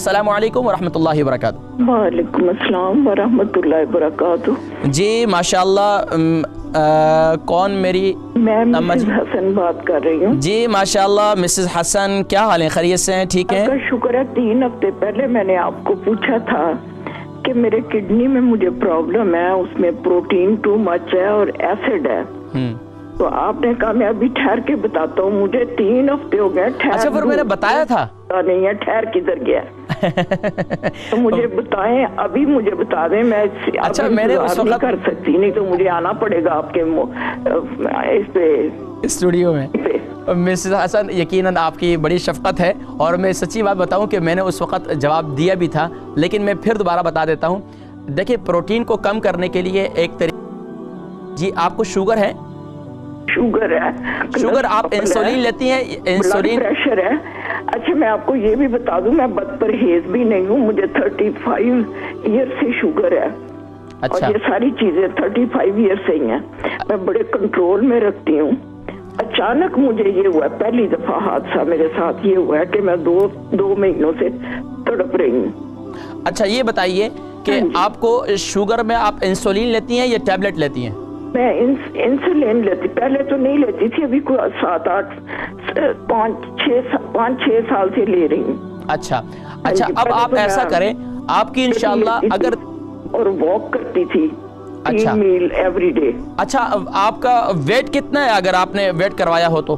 अस्सलामु अलैकुम वरहमतुल्लाहि वबरकातुहू। वालेकुम अस्सलाम वरहमतुल्लाहि वबरकातुहू। जी माशाअल्लाह, कौन मेरी? मैं मिसेस हसन बात कर रही हूँ। जी माशाअल्लाह मिसेस हसन, क्या हाल है? खैरियत से हैं? ठीक है, आपका शुक्र है। 3 हफ्ते पहले मैंने आपको पूछा था कि मेरे किडनी में मुझे प्रॉब्लम है, उसमें प्रोटीन टू मच है और एसिड है। तो आपने कहा मैं अभी ठहर के बताता हूँ। मुझे 3 हफ्ते हो गए ठहर। अच्छा, फिर मैंने बताया था नहीं है, ठहर किधर गया? तो मुझे बताएं, अभी मुझे बता दें। मैं अच्छा, मैंने उस वक्त कर सकती, नहीं तो मुझे आना पड़ेगा आपके इस पे स्टूडियो में। मिसेस हसन, यकीनन आपकी बड़ी शफकत है और मैं सच्ची बात बताऊं कि मैंने उस वक्त जवाब दिया भी था, लेकिन मैं फिर दोबारा बता देता हूं। देखिए, प्रोटीन को कम करने के लिए एक तरीका। जी, आपको शुगर है? शुगर है। शुगर, आप इंसुलिन लेती हैं? इंसुलिन, प्रेशर है। अच्छा, मैं आपको ये भी बता दूं, मैं बदपरहेज भी नहीं हूँ। मुझे 35 ईयर से शुगर है। अच्छा, और ये सारी चीजें 35 ईयर से ही हैं। मैं बड़े कंट्रोल में रखती हूँ। अचानक मुझे ये हुआ, पहली दफा हादसा मेरे साथ ये हुआ है कि मैं दो महीनों से तड़प रही हूँ। अच्छा, ये बताइए कि आपको शुगर में आप इंसुलिन लेती हैं या टैबलेट लेती हैं? मैं इंसुलिन लेती, पहले तो नहीं लेती थी, अभी 5-6 साल से ले रही हूँ। अच्छा, अब आप ऐसा करें, आपकी इंशाल्लाह अगर, और वॉक करती थी। अच्छा, 3 मील एवरी डे। अच्छा, आपका वेट कितना है अगर आपने वेट करवाया हो तो?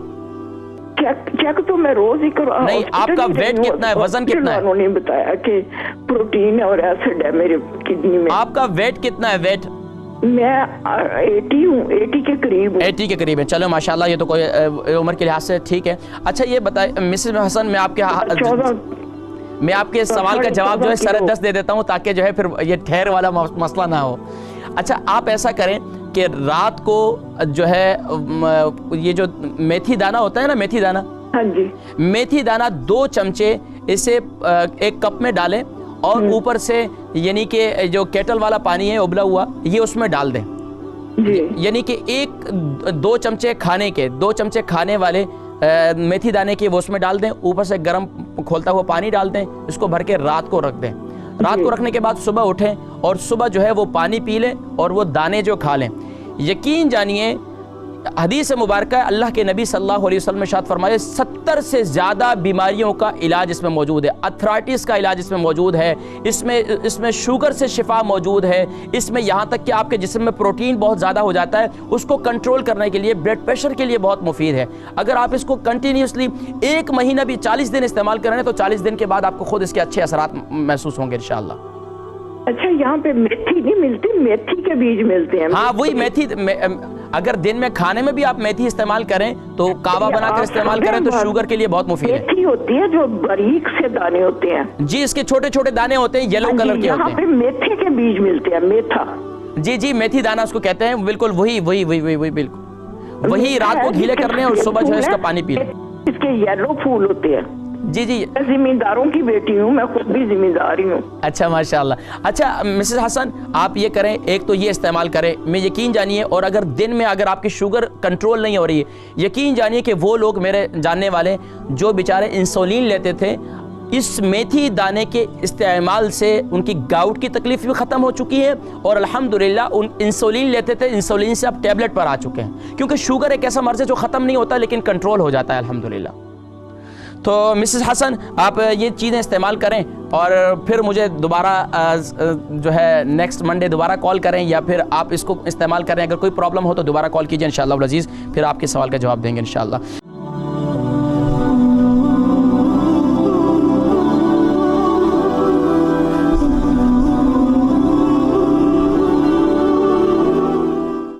चेक तो मैं रोज ही करवा। नहीं, आपका वेट कितना है, वजन कितना है? उन्होंने बताया कि प्रोटीन और एसिड है मेरे किडनी में। आपका वेट कितना है? वेट मैं 80 हूँ, 80 के करीब हूँ। 80 के करीब है। चलो माशाल्लाह, ये तो कोई उम्र के लिहाज से ठीक है। अच्छा, ये बताइए मिसेस हसन, मैं आपके सवाल का जवाब जो है 10.5 दे देता हूँ, ताकि जो है फिर ये ठहर वाला मसला ना हो। अच्छा, आप ऐसा करें कि रात को जो है ये जो मेथी दाना होता है ना, मेथी दाना, हाँ जी, मेथी दाना 2 चमचे इसे एक कप में डालें और ऊपर से यानी कि जो केटल वाला पानी है उबला हुआ, ये उसमें डाल दें। यानी कि 2 चमचे खाने के, 2 चमचे खाने वाले मेथी दाने के वो उसमें डाल दें। ऊपर से गर्म खोलता हुआ पानी डाल दें। इसको भर के रात को रख दें। रात को रखने के बाद सुबह उठें और सुबह जो है वो पानी पी लें और वो दाने जो खा लें। यकीन जानिए, हदीस मुबारक है, अल्लाह के नबी सल्लल्लाहु अलैहि वसल्लम ने इरशाद फरमाया 70 से ज़्यादा बीमारियों का इलाज इसमें मौजूद है। अर्थराइटिस का इलाज इसमें मौजूद है, इसमें शुगर से शिफा मौजूद है, इसमें यहाँ तक कि आपके जिस्म में प्रोटीन बहुत ज़्यादा हो जाता है, उसको कंट्रोल करने के लिए, ब्लड प्रेशर के लिए बहुत मुफीद है। अगर आप इसको कंटिन्यूसली 1 महीना भी 40 दिन इस्तेमाल करें तो 40 दिन के बाद आपको खुद इसके अच्छे असरात महसूस होंगे इंशाअल्लाह। अच्छा, यहाँ पे मेथी नहीं मिलती, मेथी के बीज मिलते हैं? हाँ, वही मेथी। अगर दिन में खाने में भी आप मेथी इस्तेमाल करें तो कावा बनाकर इस्तेमाल करें तो शुगर के लिए बहुत मुफीद है। मेथी होती है जो बारीक से दाने होते हैं। जी, इसके छोटे छोटे दाने होते हैं, येलो कलर के होते हैं। यहाँ पे मेथी के बीज मिलते हैं, मेथा। जी, मेथी दाना उसको कहते हैं। बिल्कुल वही बिल्कुल वही। रात को गीले करने और सुबह जो है इसका पानी पी लें। इसके येलो फूल होते हैं। जी, मैं जिम्मेदारों की बेटी हूँ, मैं खुद भी जिम्मेदार हूँ। अच्छा, माशाल्लाह। अच्छा मिसेस हसन, आप ये करें, एक तो ये इस्तेमाल करें, मैं यकीन जानिए। और अगर दिन में अगर आपकी शुगर कंट्रोल नहीं हो रही है, यकीन जानिए कि वो लोग मेरे जानने वाले जो बेचारे इंसुलिन लेते थे, इस मेथी दाने के इस्तेमाल से उनकी गाउट की तकलीफ भी ख़त्म हो चुकी है और अल्हम्दुलिल्लाह उन इंसुलिन लेते थे, इंसुलिन से अब टैबलेट पर आ चुके हैं। क्योंकि शुगर एक ऐसा मर्ज़ है जो ख़त्म नहीं होता लेकिन कंट्रोल हो जाता है अल्हम्दुलिल्लाह। तो मिसेस हसन, आप ये चीज़ें इस्तेमाल करें और फिर मुझे दोबारा जो है नेक्स्ट मंडे दोबारा कॉल करें, या फिर आप इसको इस्तेमाल करें। अगर कोई प्रॉब्लम हो तो दोबारा कॉल कीजिए इंशाअल्लाह अज़ीज़, फिर आपके सवाल का जवाब देंगे इंशाअल्लाह।